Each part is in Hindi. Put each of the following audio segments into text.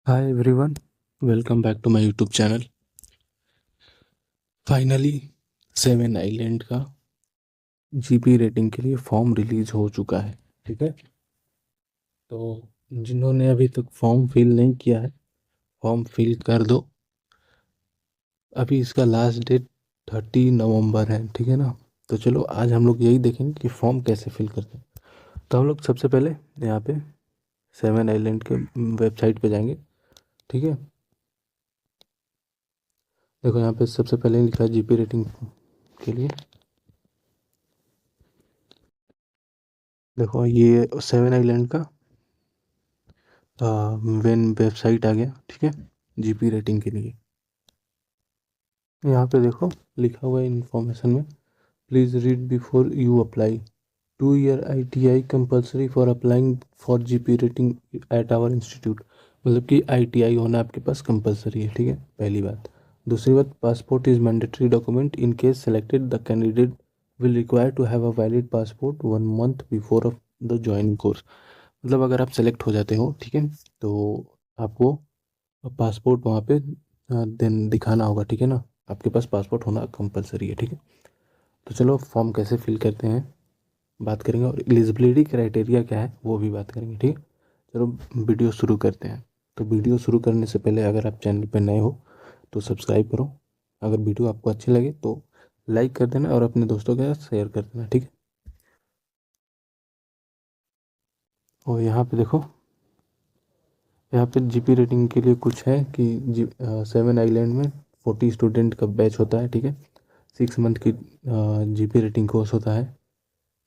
Hi everyone, welcome back to my YouTube channel. Finally seven island का जीपी रेटिंग के लिए फॉर्म रिलीज हो चुका है। ठीक है, तो जिन्होंने अभी तक फॉर्म फिल नहीं किया है, फॉर्म फिल कर दो। अभी इसका लास्ट डेट 30 नवंबर है। ठीक है ना। तो चलो आज हम लोग यही देखेंगे कि फॉर्म कैसे फिल करते हैं। तो हम लोग सबसे पहले यहाँ पे सेवन आइलैंड के वेबसाइट पे जाएंगे। ठीक है, देखो यहाँ पे सबसे पहले लिखा है जीपी रेटिंग के लिए। देखो ये सेवन आइलैंड का वेन वेबसाइट आ गया। ठीक है, जीपी रेटिंग के लिए यहाँ पे देखो लिखा हुआ है इन्फॉर्मेशन में, please read before you apply. 2 year ITI compulsory for applying for GP rating at our institute. मतलब कि ITI होना आपके पास कंपलसरी है। ठीक है, पहली बात। दूसरी बात, passport is mandatory document in case selected, the candidate will require to have a valid passport 1 month before of the joining course. मतलब अगर आप सेलेक्ट हो जाते हो, ठीक है, तो आपको पासपोर्ट वहाँ पे देन दिखाना होगा। ठीक है ना, आपके पास पासपोर्ट होना कंपलसरी है। ठीक है, तो चलो फॉर्म कैसे फिल करते हैं बात करेंगे, और एलिजिबिलिटी क्राइटेरिया क्या है वो भी बात करेंगे। ठीक है, चलो वीडियो शुरू करते हैं। तो वीडियो शुरू करने से पहले अगर आप चैनल पर नए हो तो सब्सक्राइब करो। अगर वीडियो आपको अच्छी लगे तो लाइक कर देना और अपने दोस्तों के साथ शेयर कर देना। ठीक है, और यहाँ पे देखो, यहाँ पे जीपी रेटिंग के लिए कुछ है कि सेवन आइलैंड में 40 स्टूडेंट का बैच होता है। ठीक है, 6 मंथ की जीपी रेटिंग कोर्स होता है।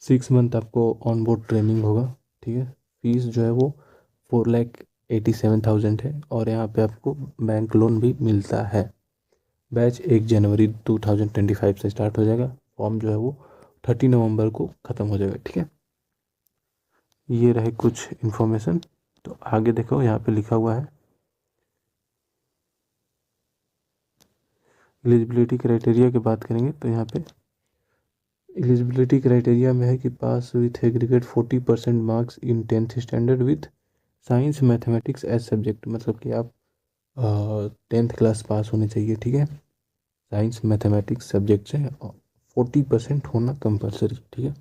6 मंथ आपको ऑन बोर्ड ट्रेनिंग होगा। ठीक है, फीस जो है वो 4,87,000 है, और यहाँ पे आपको बैंक लोन भी मिलता है। बैच 1 जनवरी 2025 से स्टार्ट हो जाएगा। फॉर्म जो है वो 30 नवंबर को ख़त्म हो जाएगा। ठीक है, ये रहे कुछ इन्फॉर्मेशन। तो आगे देखो यहाँ पे लिखा हुआ है एलिजिबिलिटी क्राइटेरिया की बात करेंगे। तो यहाँ पे एलिजिबिलिटी क्राइटेरिया में है कि pass with aggregate 40% marks in 10th standard with science mathematics as subject. मतलब कि आप 10th क्लास पास होने चाहिए। ठीक है, साइंस मैथमेटिक्स सब्जेक्ट से 40% होना कंपलसरी। ठीक है,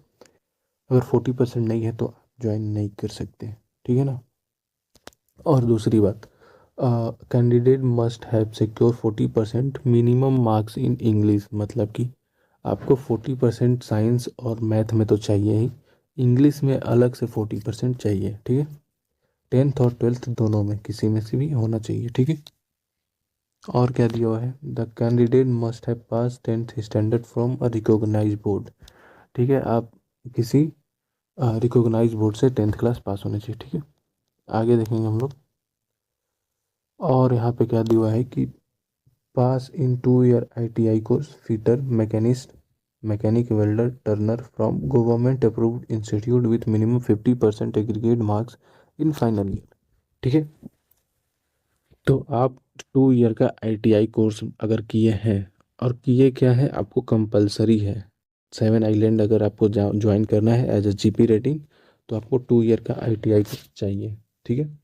अगर 40% नहीं है तो आप ज्वाइन नहीं कर सकते। ठीक है ना। और दूसरी बात, candidate must have secure 40% minimum marks in English. मतलब कि आपको 40% साइंस और मैथ में तो चाहिए ही, इंग्लिश में अलग से 40% चाहिए। ठीक है, 10th और 12th दोनों में किसी में से भी होना चाहिए। ठीक है, और क्या दिया हुआ है, the candidate must have pass 10th standard from a recognise board. ठीक है, आप किसी रिकॉग्नाइज बोर्ड से 10th क्लास पास होने चाहिए। ठीक है, आगे देखेंगे हम लोग। और यहाँ पे क्या दिया हुआ है कि पास इन 2 year ITI course fitter machinist mechanic welder Turner from government approved institute with minimum 50% aggregate marks in final year. ठीक है, तो आप 2 year का ITI कोर्स अगर किए हैं, और किए क्या है, आपको कंपलसरी है सेवन आइलैंड अगर आपको ज्वाइन करना है एज अ जीपी रेटिंग, तो आपको 2 year का ITI चाहिए। ठीक है,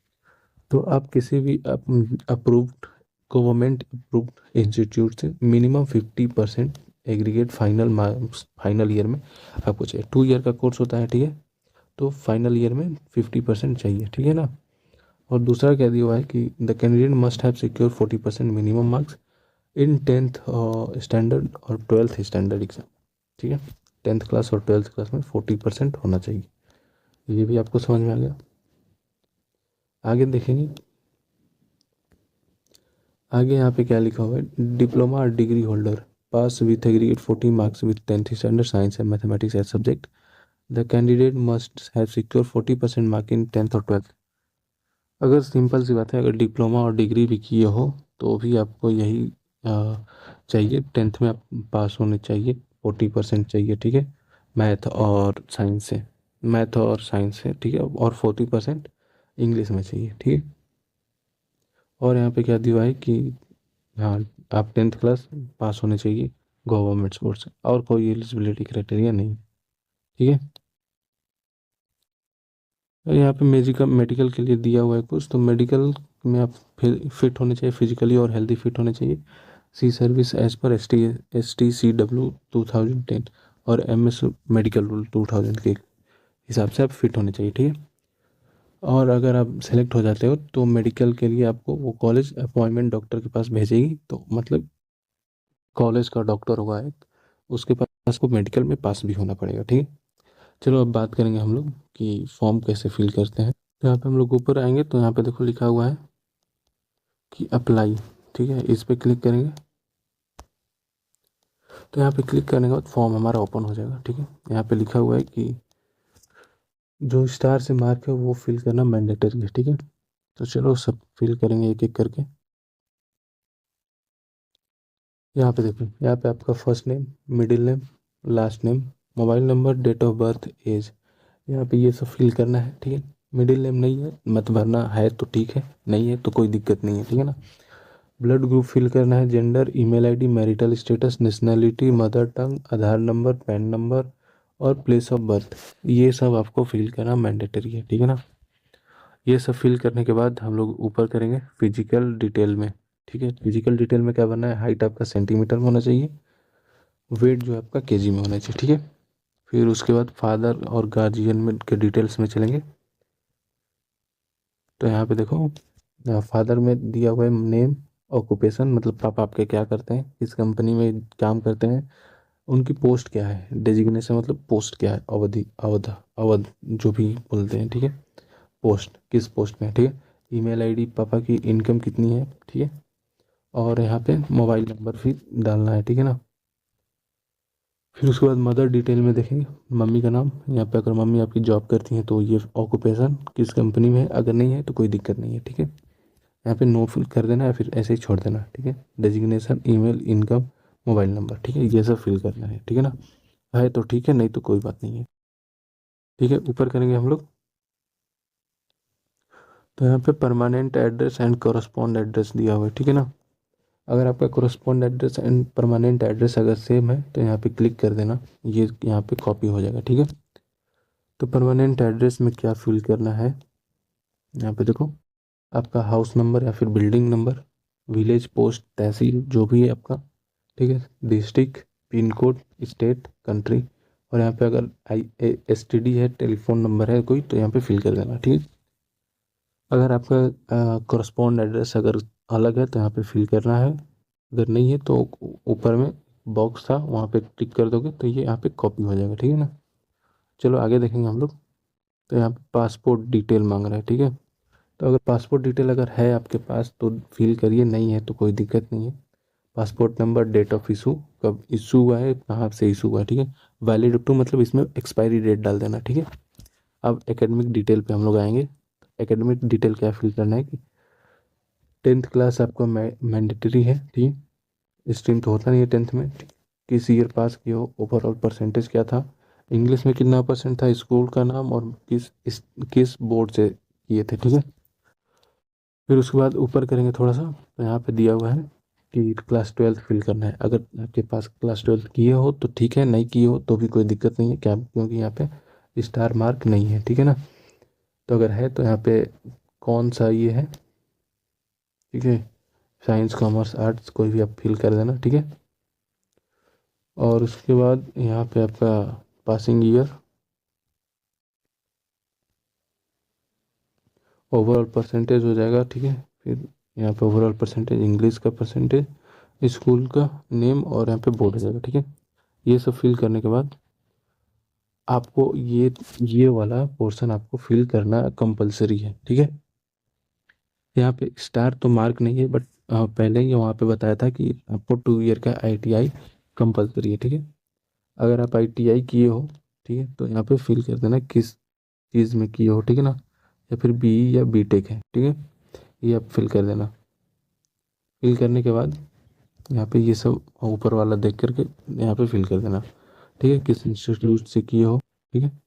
तो आप किसी भी अप्रूव्ड गवर्नमेंट अप्रूव्ड इंस्टीट्यूट से minimum 50% aggregate final marks final year में आपको चाहिए। 2 year का कोर्स होता है। ठीक है, तो फाइनल ईयर में 50% चाहिए। ठीक है ना। और दूसरा क्या दिया हुआ है कि the candidate must have secure 40% minimum marks in 10th standard और 12th स्टैंडर्ड एग्जाम। ठीक है, 10th क्लास और 12th क्लास में 40% होना चाहिए। ये भी आपको समझ में आ गया। आगे देखेंगे, आगे यहाँ पे क्या लिखा हुआ है, डिप्लोमा और degree holder pass with aggregate 40 marks with 10th standard science and mathematics as subject, the candidate must have secure 40% mark in 10th और 12th। अगर सिंपल सी बात है, अगर डिप्लोमा और डिग्री भी किए हो तो भी आपको यही चाहिए। 10th में आप पास होने चाहिए, 40% चाहिए। ठीक है, मैथ और साइंस से, मैथ और साइंस से। ठीक है, और 40% इंग्लिश में चाहिए। ठीक है, और यहाँ पे क्या दिया हुआ है कि हाँ, आप 10th क्लास पास होने चाहिए गवर्नमेंट स्कूल से, और कोई एलिजिबिलिटी क्राइटेरिया नहीं। ठीक है, यहाँ पे मेडिकल के लिए दिया हुआ है कुछ, तो मेडिकल में आप फिट होने चाहिए, फिजिकली और हेल्दी फिट होने चाहिए। सी सर्विस एज पर STCW 2010 और MS मेडिकल रूल 2000 के हिसाब से आप फिट होने चाहिए, ठीक है। और अगर आप सेलेक्ट हो जाते हो तो मेडिकल के लिए आपको वो कॉलेज अपॉइंटमेंट डॉक्टर के पास भेजेगी, तो मतलब कॉलेज का डॉक्टर होगा एक, उसके पास को मेडिकल में पास भी होना पड़ेगा, ठीक है। चलो अब बात करेंगे हम लोग कि फॉर्म कैसे फिल करते हैं। तो यहाँ पे हम लोग ऊपर आएंगे तो यहाँ पे देखो लिखा हुआ है कि अप्लाई, ठीक है, इस पर क्लिक करेंगे। तो यहाँ पे क्लिक करने के बाद फॉर्म हमारा ओपन हो जाएगा, ठीक है। यहाँ पे लिखा हुआ है कि जो स्टार से मार्क है वो फिल करना मैंडेटरी है, ठीक है। तो चलो सब फिल करेंगे एक एक करके। यहाँ पे देखो, यहाँ पे आपका first name, middle name, last name, mobile number, date of birth, age, यहाँ पे ये सब फिल करना है, ठीक है। मिडिल नेम नहीं है मत भरना, है तो ठीक है, नहीं है तो कोई दिक्कत नहीं है, ठीक है ना। ब्लड ग्रुप फिल करना है, gender, email ID, marital status, nationality, mother tongue, Aadhaar number, PAN number और प्लेस ऑफ बर्थ, ये सब आपको फिल करना मैंडेटरी है, ठीक है ना। ये सब फिल करने के बाद हम लोग ऊपर करेंगे फिजिकल डिटेल में, ठीक है। फिजिकल डिटेल में क्या करना है, हाइट आपका सेंटीमीटर में होना चाहिए, वेट जो है आपका केजी में होना चाहिए, ठीक है। फिर उसके बाद फादर और गार्जियन में के डिटेल्स में चलेंगे। तो यहाँ पे देखो, फादर में दिया हुआ है नेम, ऑक्यूपेशन मतलब पापा आपके क्या करते हैं, किस कंपनी में काम करते हैं, उनकी पोस्ट क्या है, डेजिग्नेशन मतलब पोस्ट क्या है, अवधि, अवध जो भी बोलते हैं, ठीक है। पोस्ट किस पोस्ट में है, ठीक है। ईमेल आईडी, पापा की इनकम कितनी है, ठीक है। और यहाँ पे मोबाइल नंबर भी डालना है, ठीक है ना। फिर उसके बाद मदर डिटेल में देखेंगे, मम्मी का नाम, यहाँ पे अगर मम्मी आपकी जॉब करती हैं तो ये ऑक्यूपेशन किस कंपनी में है, अगर नहीं है तो कोई दिक्कत नहीं है, ठीक है। यहाँ पे नो फिल कर देना है, फिर ऐसे ही छोड़ देना है, ठीक है। Designation, email, income, mobile number, ठीक है, ये सब फिल करना है, ठीक है ना। है तो ठीक है, नहीं तो कोई बात नहीं है, ठीक है। ऊपर करेंगे हम लोग। तो यहाँ पे permanent address and correspond address दिया हुआ है, ठीक है ना। अगर आपका correspond address and permanent address अगर सेम है तो यहाँ पे क्लिक कर देना, ये यहाँ पे कॉपी हो जाएगा, ठीक है। तो परमानेंट एड्रेस में क्या फिल करना है, यहाँ पे देखो, आपका हाउस नंबर या फिर बिल्डिंग नंबर, विलेज, पोस्ट, तहसील जो भी है आपका, ठीक है, district, pin code, state, country, और यहाँ पे अगर STD है, टेलीफोन नंबर है कोई, तो यहाँ पे फिल कर देना, ठीक है। अगर आपका कॉरस्पॉन्ड एड्रेस अगर अलग है तो यहाँ पे फिल करना है, अगर नहीं है तो ऊपर में बॉक्स था वहाँ पे टिक कर दोगे तो ये यहाँ पे कॉपी हो जाएगा, ठीक है ना। चलो आगे देखेंगे हम लोग। तो यहाँ पे पासपोर्ट डिटेल मांग रहा है, ठीक है। तो अगर पासपोर्ट डिटेल अगर है आपके पास तो फिल करिए, नहीं है तो कोई दिक्कत नहीं है। Passport number, date of issue, कब इशू हुआ है, कहाँ से इशू हुआ है, ठीक है। वैलिड अप टू मतलब इसमें एक्सपायरी डेट डाल देना, ठीक है। अब एकेडमिक डिटेल पे हम लोग आएंगे। एकेडमिक डिटेल क्या फिल करना है कि 10th क्लास आपका मैंडेटरी है, ठीक है। स्ट्रीम तो होता नहीं है 10th में, किस ईयर पास किए हो, ओवरऑल परसेंटेज क्या था, इंग्लिश में कितना परसेंट था, स्कूल का नाम और किस बोर्ड से किए थे, ठीक है। फिर उसके बाद ऊपर करेंगे थोड़ा सा, तो यहाँ पे दिया हुआ है कि क्लास 12th फिल करना है। अगर आपके पास क्लास 12th किए हो तो ठीक है, नहीं किए हो तो भी कोई दिक्कत नहीं है, क्या, क्योंकि यहाँ पे स्टार मार्क नहीं है, ठीक है ना। तो अगर है तो यहाँ पे कौन सा ये है, ठीक है, साइंस, कॉमर्स, आर्ट्स कोई भी आप फिल कर देना, ठीक है। और उसके बाद यहाँ पे आपका पासिंग ईयर, ओवरऑल परसेंटेज हो जाएगा, ठीक है। फिर यहाँ पे ओवरऑल परसेंटेज, इंग्लिश का परसेंटेज, स्कूल का नेम और यहाँ पे बोर्ड हो जाएगा, ठीक है। ये सब फिल करने के बाद आपको ये वाला पोर्शन आपको फिल करना कंपलसरी है, ठीक है। यहाँ पे स्टार तो मार्क नहीं है, बट पहले ही वहाँ पे बताया था कि आपको 2 ईयर का ITI कंपलसरी है, ठीक है। अगर आप ITI किए हो, ठीक है, तो यहाँ पे फिल कर देना किस चीज़ में किए हो, ठीक है ना, या फिर BE या B.Tech है, ठीक है, ये आप फिल कर देना। फिल करने के बाद यहाँ पे ये सब ऊपर वाला देख करके यहाँ पे फिल कर देना, ठीक है, किस इंस्टीट्यूट से किए हो, ठीक है।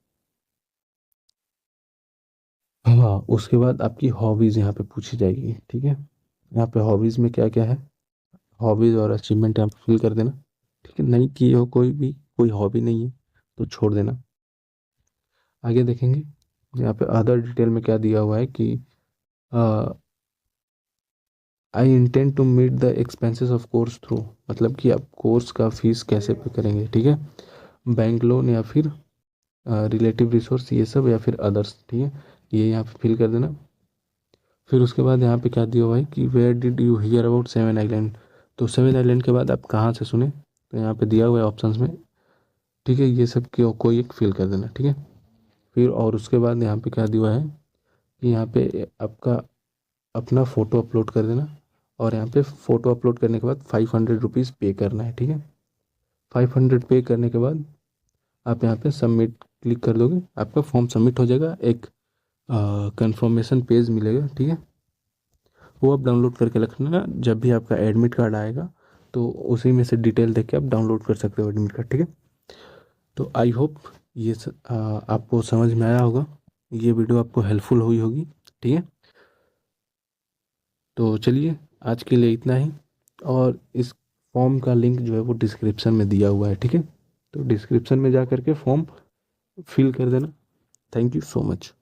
हाँ, उसके बाद आपकी हॉबीज़ यहाँ पे पूछी जाएगी, ठीक है। यहाँ पे हॉबीज़ में क्या क्या है, हॉबीज़ और अचीवमेंट यहाँ पे फिल कर देना, ठीक है। नहीं किए हो कोई भी, कोई हॉबी नहीं है तो छोड़ देना। आगे देखेंगे। यहाँ पे अदर डिटेल में क्या दिया हुआ है कि I intend to meet the expenses of course through, मतलब कि आप कोर्स का फीस कैसे पे करेंगे, ठीक है, बैंक लोन या फिर रिलेटिव रिसोर्स, ये सब, या फिर अदर्स, ठीक है, ये यहाँ पे फिल कर देना। फिर उसके बाद यहाँ पे क्या दिया हुआ है कि where did you hear about seven island, तो सेवन आइलैंड के बाद आप कहाँ से सुने, तो यहाँ पे दिया हुआ है ऑप्शंस में, ठीक है, ये सब कोई एक फिल कर देना, ठीक है। फिर और उसके बाद यहाँ पे क्या दिया हुआ है कि यहाँ पे आपका अपना फ़ोटो अपलोड कर देना, और यहाँ पे फ़ोटो अपलोड करने के बाद 500 रुपीज़ पे करना है, ठीक है। 500 पे करने के बाद आप यहाँ पे सबमिट क्लिक कर दोगे, आपका फॉर्म सबमिट हो जाएगा, एक कंफर्मेशन पेज मिलेगा, ठीक है, वो आप डाउनलोड करके रखना, जब भी आपका एडमिट कार्ड आएगा तो उसी में से डिटेल देख के आप डाउनलोड कर सकते हो एडमिट कार्ड, ठीक है। तो आई होप ये आपको समझ में आया होगा, ये वीडियो आपको हेल्पफुल हुई होगी, ठीक है। तो चलिए आज के लिए इतना ही, और इस फॉर्म का लिंक जो है वो डिस्क्रिप्शन में दिया हुआ है, ठीक है, तो डिस्क्रिप्शन में जा करके फॉर्म फिल कर देना। Thank you so much.